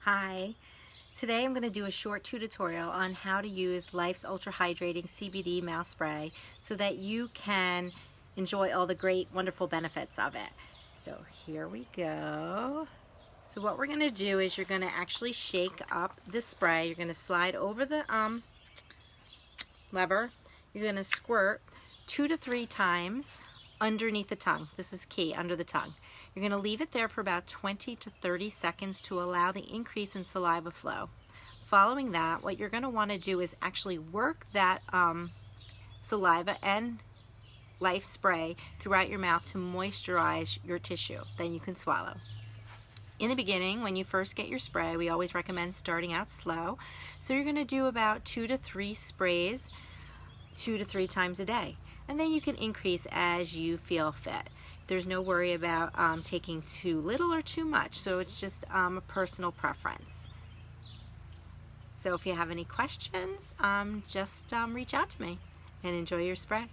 Hi, today I'm going to do a short tutorial on how to use Life's Ultra Hydrating CBD mouth spray so that you can enjoy all the great, wonderful benefits of it. So here we go. So what we're going to do is you're going to actually shake up the spray. You're going to slide over the lever. You're going to squirt 2 to 3 times underneath the tongue. This is key, under the tongue. You're going to leave it there for about 20 to 30 seconds to allow the increase in saliva flow. Following that, what you're going to want to do is actually work that saliva and Life spray throughout your mouth to moisturize your tissue. Then you can swallow. In the beginning, when you first get your spray, we always recommend starting out slow. So you're going to do about 2 to 3 sprays 2 to 3 times a day. And then you can increase as you feel fit. There's no worry about taking too little or too much, so it's just a personal preference. So if you have any questions, just reach out to me and enjoy your spray.